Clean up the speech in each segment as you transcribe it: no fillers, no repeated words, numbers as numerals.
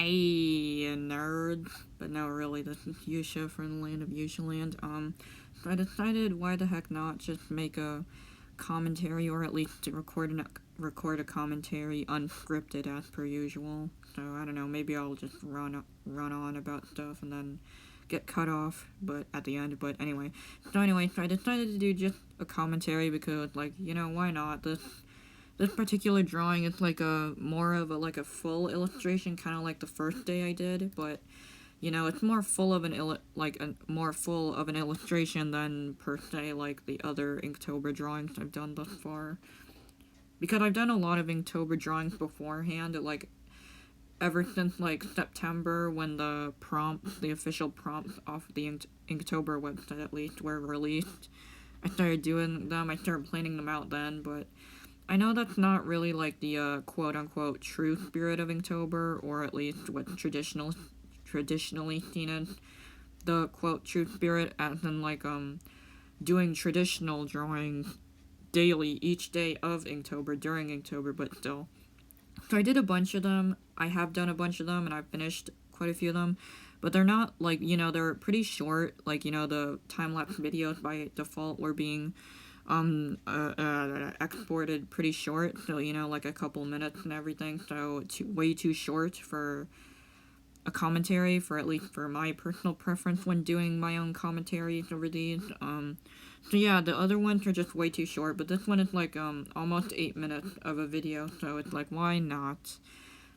Hey, nerds. But no, really, this is Yusha from the land of Yushaland. So I decided, why the heck not just make a commentary, or at least to record a commentary unscripted as per usual. So I don't know, maybe I'll just run on about stuff and then get cut off, but at the end. But anyway, so I decided to do just a commentary because, like, why not? This particular drawing is like more of a full illustration, kind of like the first day I did, but it's more full of more full of an illustration than per se like the other Inktober drawings I've done thus far. Because I've done a lot of Inktober drawings beforehand, like ever since like September, when the official prompts off the Inktober website at least were released. I started doing them. I started planning them out then, but I know that's not really like the quote-unquote true spirit of Inktober, or at least what's traditionally seen as the quote true spirit, as in like doing traditional drawings daily each day of Inktober during Inktober, but still. So I did a bunch of them. I have done a bunch of them, and I've finished quite a few of them, but they're not like, they're pretty short. Like, the time-lapse videos by default were being exported pretty short, so like a couple minutes and everything, so way too short for a commentary, for at least for my personal preference when doing my own commentaries over these. So yeah, the other ones are just way too short, but this one is like almost 8 minutes of a video, so it's like, why not?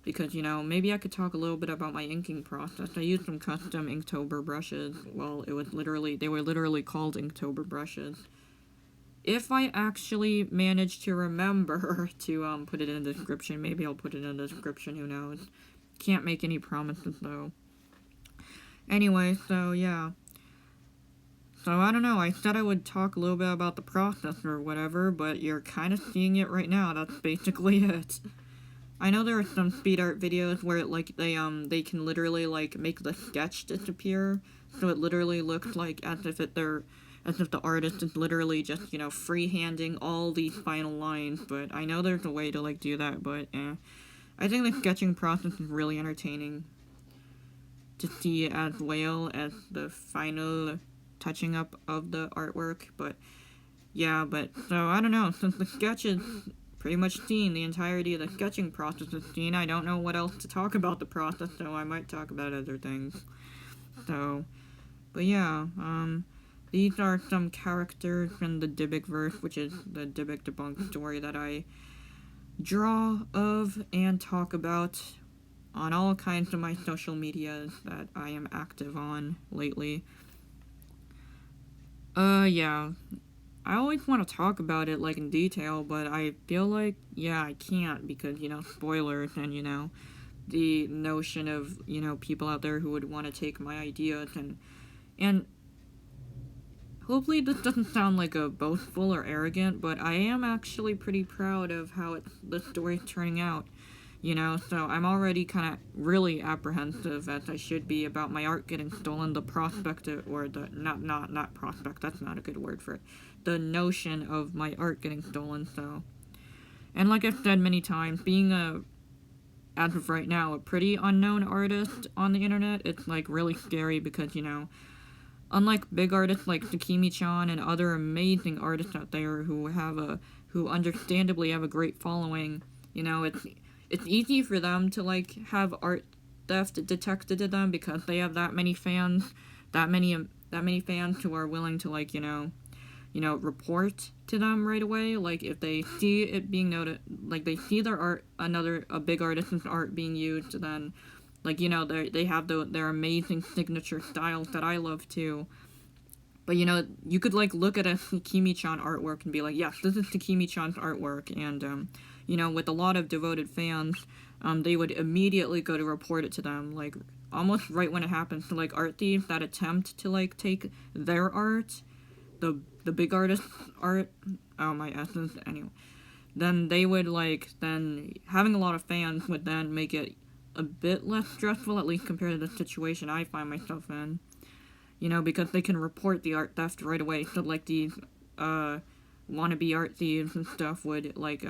Because maybe I could talk a little bit about my inking process. I used some custom Inktober brushes. Well, they were literally called Inktober brushes. If I actually manage to remember to put it in the description, maybe I'll put it in the description, who knows. Can't make any promises though. Anyway, so yeah. So I don't know, I said I would talk a little bit about the process or whatever, but you're kind of seeing it right now. That's basically it. I know there are some speed art videos where they can literally like make the sketch disappear, so it literally looks like as if the artist is literally just, freehanding all these final lines, but I know there's a way to, like, do that, but, I think the sketching process is really entertaining to see as well as the final touching up of the artwork, but, yeah, so, I don't know, since the sketch is pretty much seen, the entirety of the sketching process is seen, I don't know what else to talk about the process, so I might talk about other things, so, but yeah, these are some characters in the Dybbukverse, which is the Dybbuk debunked story that I draw of and talk about on all kinds of my social medias that I am active on lately. Yeah. I always want to talk about it, like, in detail, but I feel like, yeah, I can't because, spoilers and, the notion of, people out there who would want to take my ideas and hopefully this doesn't sound like a boastful or arrogant, but I am actually pretty proud of how the story's turning out, so I'm already kind of really apprehensive, as I should be, about my art getting stolen, the prospect of, or the, not prospect, that's not a good word for it, the notion of my art getting stolen, so, and like I've said many times, being as of right now, a pretty unknown artist on the internet, it's, like, really scary because, unlike big artists like Sakimi-chan and other amazing artists out there who understandably have a great following, it's easy for them to, like, have art theft detected to them because they have that many fans, that many fans who are willing to, like, report to them right away. Like, if they see it being noted, like, they see their art, a big artist's art being used, then, like, they have their amazing signature styles that I love too. But, you could, like, look at a Sakimi-chan artwork and be like, yes, this is Sakimi-chan's artwork. And, with a lot of devoted fans, they would immediately go to report it to them, like, almost right when it happens. So, like, art thieves that attempt to, like, take their art, the big artist's art, oh, my essence, anyway. Then they would, like, then having a lot of fans would then make it a bit less stressful, at least compared to the situation I find myself in, because they can report the art theft right away, so, like, these, wannabe art thieves and stuff would, like,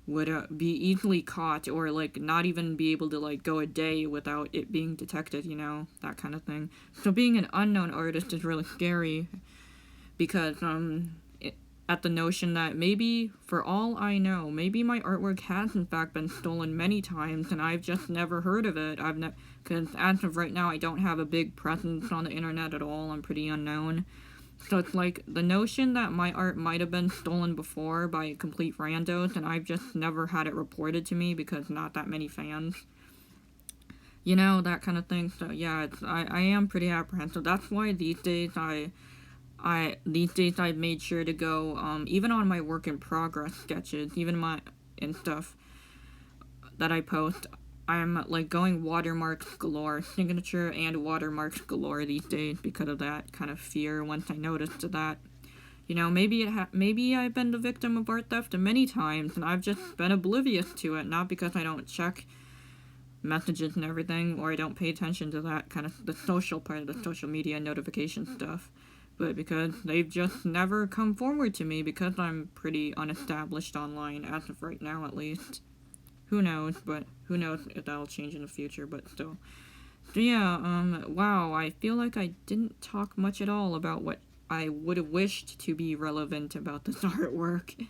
would be easily caught, or like not even be able to like go a day without it being detected, you know, that kind of thing. So being an unknown artist is really scary because at the notion that maybe, for all I know, maybe my artwork has in fact been stolen many times and I've just never heard of it. Because as of right now, I don't have a big presence on the internet at all. I'm pretty unknown. So it's like the notion that my art might have been stolen before by complete randos and I've just never had it reported to me because not that many fans. You know, that kind of thing. So yeah, I am pretty apprehensive. That's why these days I've made sure to go, even on my work in progress sketches, and stuff that I post, I'm like going watermarks galore, signature and watermarks galore these days because of that kind of fear once I noticed that. You know, maybe I've been the victim of art theft many times and I've just been oblivious to it, not because I don't check messages and everything, or I don't pay attention to that kind of the social part of the social media notification stuff, but because they've just never come forward to me because I'm pretty unestablished online as of right now, at least. Who knows if that'll change in the future, but still. So yeah, wow, I feel like I didn't talk much at all about what I would have wished to be relevant about this artwork.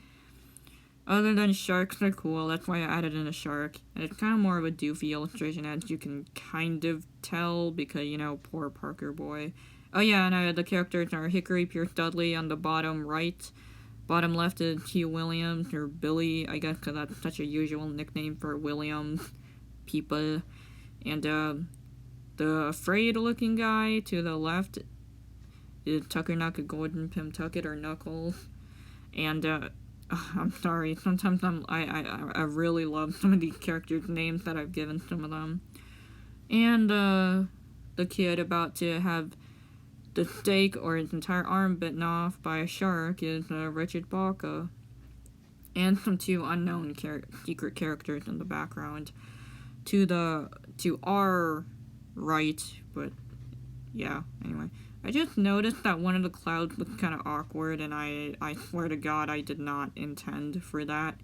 Other than sharks are cool, that's why I added in a shark. And it's kind of more of a doofy illustration, as you can kind of tell, because, you know, poor Parker boy. Oh yeah, and the characters are Hickory Pierce Dudley on the bottom right. Bottom left is Hugh Williams, or Billy, I guess, because that's such a usual nickname for Williams people. And the afraid-looking guy to the left is Tucker Knuckle Gordon Pimtucket, or Knuckles. And I'm sorry, sometimes I really love some of these characters' names that I've given some of them. And the kid about to have the steak or his entire arm bitten off by a shark is Richard Baca. And some two unknown secret characters in the background. To our right, but yeah, anyway. I just noticed that one of the clouds looked kind of awkward, and I swear to God I did not intend for that.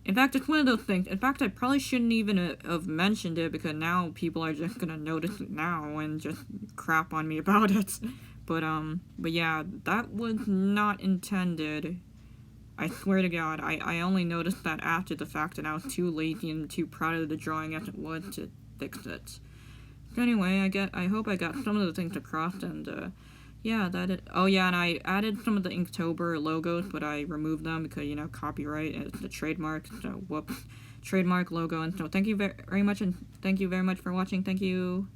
In fact, it's one of those things. In fact, I probably shouldn't even have mentioned it, because now people are just gonna notice it now and just crap on me about it. But yeah, that was not intended. I swear to God, I only noticed that after the fact, and I was too lazy and too proud of the drawing as it was to fix it. So anyway, I hope I got some of the things across, and yeah, oh yeah, and I added some of the Inktober logos, but I removed them because, you know, copyright, and it's a trademark, so whoops, trademark logo. And so thank you very much, and thank you very much for watching. Thank you.